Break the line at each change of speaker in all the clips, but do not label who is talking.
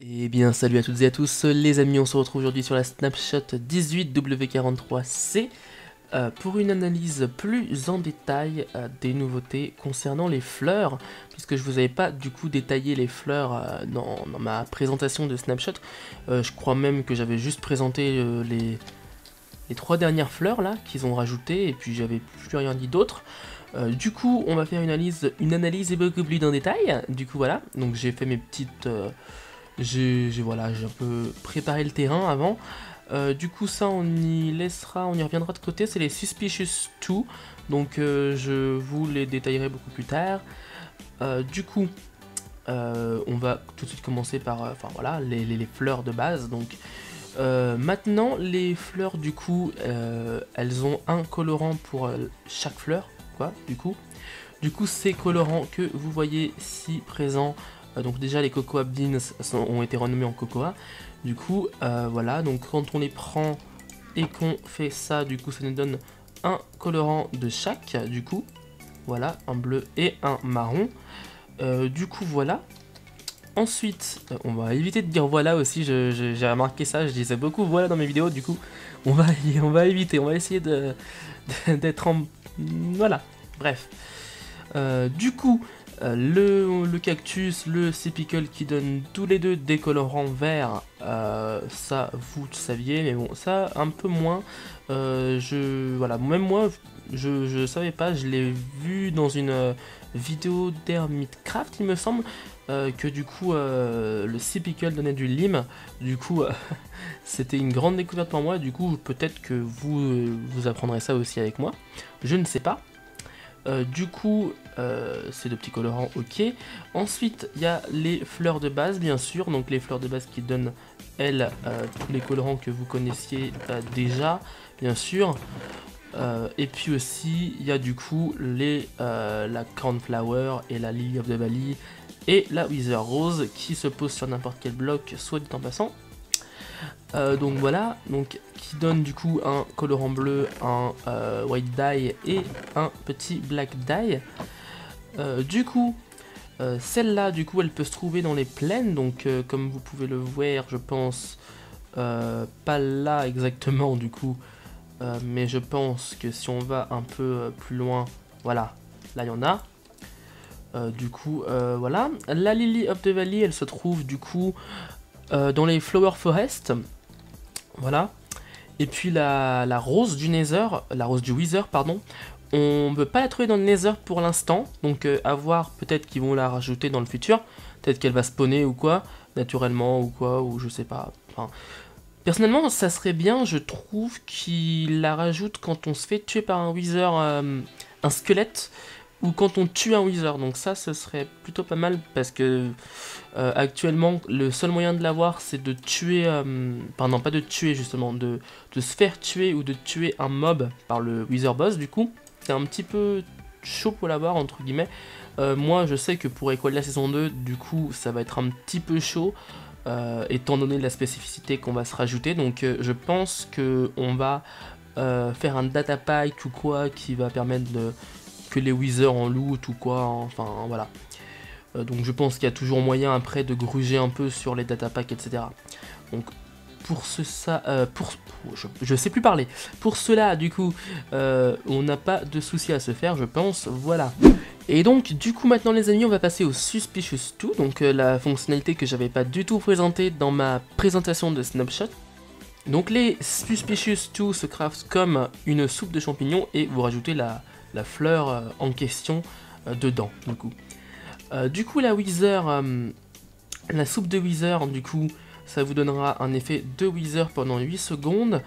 Eh bien salut à toutes et à tous les amis, on se retrouve aujourd'hui sur la Snapshot 18W43C pour une analyse plus en détail des nouveautés concernant les fleurs, puisque je vous avais pas du coup détaillé les fleurs dans ma présentation de Snapshot. Je crois même que j'avais juste présenté les trois dernières fleurs là qu'ils ont rajoutées et puis j'avais plus rien dit d'autre. Du coup on va faire une analyse et beaucoup plus en détail. Du coup voilà, donc j'ai fait mes petites... voilà, j'ai un peu préparé le terrain avant. Du coup ça on y reviendra de côté, c'est les Suspicious 2, donc je vous les détaillerai beaucoup plus tard. Du coup on va tout de suite commencer par enfin voilà, les fleurs de base. Donc maintenant les fleurs du coup elles ont un colorant pour chaque fleur, quoi, du coup ces colorants que vous voyez si présents, donc déjà les Cocoa Beans ont été renommés en Cocoa. Du coup voilà, donc quand on les prend et qu'on fait ça, du coup ça nous donne un colorant de chaque, du coup voilà, un bleu et un marron. Du coup voilà. Ensuite, on va éviter de dire voilà aussi, j'ai remarqué ça, je disais beaucoup voilà dans mes vidéos, du coup on va éviter, on va essayer d'être en... Voilà, bref. Du coup, le cactus, le Sepicle qui donnent tous les deux des colorants verts, ça vous le saviez, mais bon, ça un peu moins. Voilà, même moi, je savais pas, je l'ai vu dans une vidéo d'Hermitcraft, il me semble, que du coup le Sepicle donnait du lime. Du coup, c'était une grande découverte pour moi. Du coup, peut-être que vous apprendrez ça aussi avec moi. Je ne sais pas. Du coup, ces deux petits colorants, ok. Ensuite, il y a les fleurs de base, bien sûr. Donc les fleurs de base qui donnent, elles, tous les colorants que vous connaissiez déjà, bien sûr. Et puis aussi, il y a du coup la Cornflower et la Lily of the Valley et la Wither Rose qui se posent sur n'importe quel bloc, soit dit en passant. Donc voilà, donc qui donne du coup un colorant bleu, un white dye et un petit black dye. Du coup, celle-là, du coup, elle peut se trouver dans les plaines, donc comme vous pouvez le voir, je pense, pas là exactement du coup, mais je pense que si on va un peu plus loin, voilà, là il y en a. Du coup, voilà. La Lily of the Valley, elle se trouve du coup dans les Flower Forest. Voilà. Et puis la rose du Nether, la rose du Wither, pardon, on ne peut pas la trouver dans le Nether pour l'instant, donc à voir, peut-être qu'ils vont la rajouter dans le futur, peut-être qu'elle va spawner ou quoi, naturellement ou quoi, ou je sais pas. Enfin, personnellement, ça serait bien, je trouve, qu'ils la rajoutent quand on se fait tuer par un Wither, un squelette, ou quand on tue un Wither, donc ça ce serait plutôt pas mal parce que actuellement le seul moyen de l'avoir c'est de tuer, pardon pas de tuer justement, de se faire tuer ou de tuer un mob par le Wither boss. Du coup c'est un petit peu chaud pour l'avoir entre guillemets. Moi je sais que pour Equal la saison 2 du coup ça va être un petit peu chaud étant donné la spécificité qu'on va se rajouter, donc je pense que on va faire un data pack ou quoi qui va permettre que les Wither en loot ou quoi, enfin voilà. Donc je pense qu'il y a toujours moyen après de gruger un peu sur les datapacks, etc. Donc pour je sais plus parler. Pour cela, du coup, on n'a pas de souci à se faire, je pense, voilà. Et donc, du coup, maintenant les amis, on va passer au Suspicious 2, donc la fonctionnalité que j'avais pas du tout présentée dans ma présentation de Snapshot. Donc les Suspicious 2 se craftent comme une soupe de champignons et vous rajoutez la fleur en question dedans, du coup. La Wither, la soupe de Wither, du coup, ça vous donnera un effet de Wither pendant 8 secondes.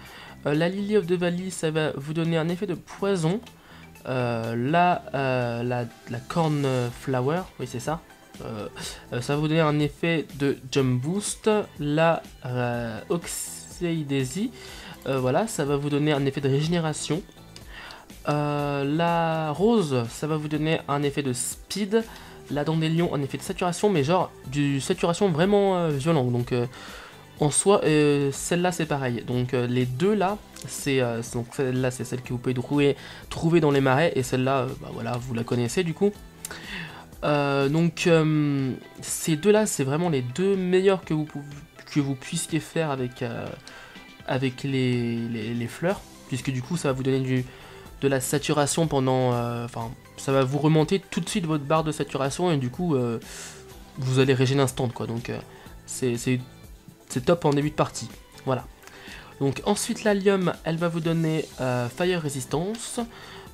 La Lily of the Valley, ça va vous donner un effet de poison. La Cornflower, oui c'est ça, ça va vous donner un effet de Jump Boost. La Oxydaisy, voilà, ça va vous donner un effet de régénération. La Rose, ça va vous donner un effet de Speed. La Dandelion, un effet de saturation, mais genre du saturation vraiment violent. Donc en soi, celle-là c'est pareil. Donc les deux là, donc celle-là c'est celle que vous pouvez trouver dans les marais, et celle-là, bah, voilà, vous la connaissez du coup. Ces deux-là, c'est vraiment les deux meilleurs que vous puissiez faire avec, avec les fleurs, puisque du coup, ça va vous donner de la saturation pendant... Enfin, ça va vous remonter tout de suite votre barre de saturation, et du coup, vous allez régénérer instant, quoi. Donc, c'est top en début de partie. Voilà. Donc, ensuite, l'allium, elle va vous donner Fire Resistance.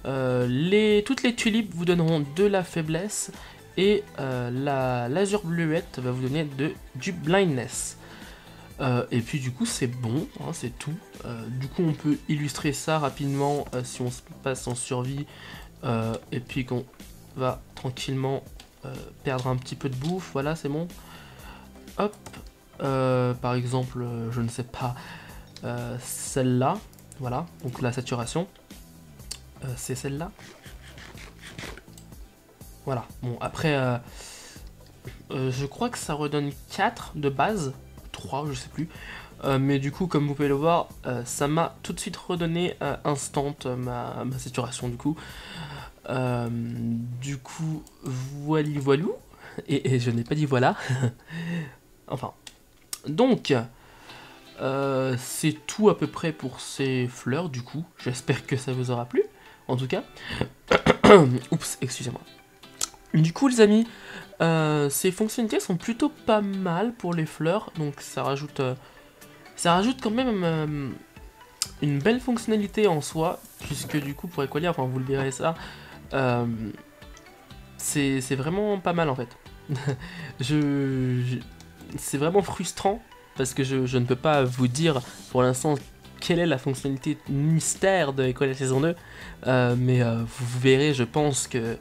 Toutes les tulipes vous donneront de la faiblesse. Et l'azur bleuette va vous donner du blindness. Et puis du coup c'est bon, hein, c'est tout. Du coup on peut illustrer ça rapidement si on se passe en survie. Et puis qu'on va tranquillement perdre un petit peu de bouffe. Voilà, c'est bon. Hop. Par exemple, je ne sais pas, celle-là. Voilà, donc la saturation. C'est celle-là. Voilà, bon après, je crois que ça redonne 4 de base, 3 je sais plus, mais du coup comme vous pouvez le voir, ça m'a tout de suite redonné instant ma saturation du coup. Voilou, et je n'ai pas dit voilà, enfin, donc, c'est tout à peu près pour ces fleurs du coup, j'espère que ça vous aura plu, en tout cas, oups, excusez-moi. Du coup les amis, ces fonctionnalités sont plutôt pas mal pour les fleurs, donc ça rajoute quand même une belle fonctionnalité en soi, puisque du coup pour Equalia, enfin vous le verrez ça, c'est vraiment pas mal en fait. C'est vraiment frustrant, parce que je ne peux pas vous dire pour l'instant quelle est la fonctionnalité mystère de Equalia saison 2, mais vous verrez, je pense que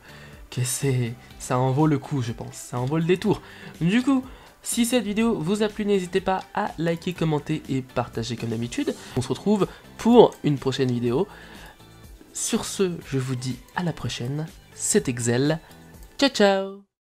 ça en vaut le coup, je pense, ça en vaut le détour. Du coup, si cette vidéo vous a plu, n'hésitez pas à liker, commenter et partager comme d'habitude. On se retrouve pour une prochaine vidéo. Sur ce, je vous dis à la prochaine, c'était Excel, ciao ciao.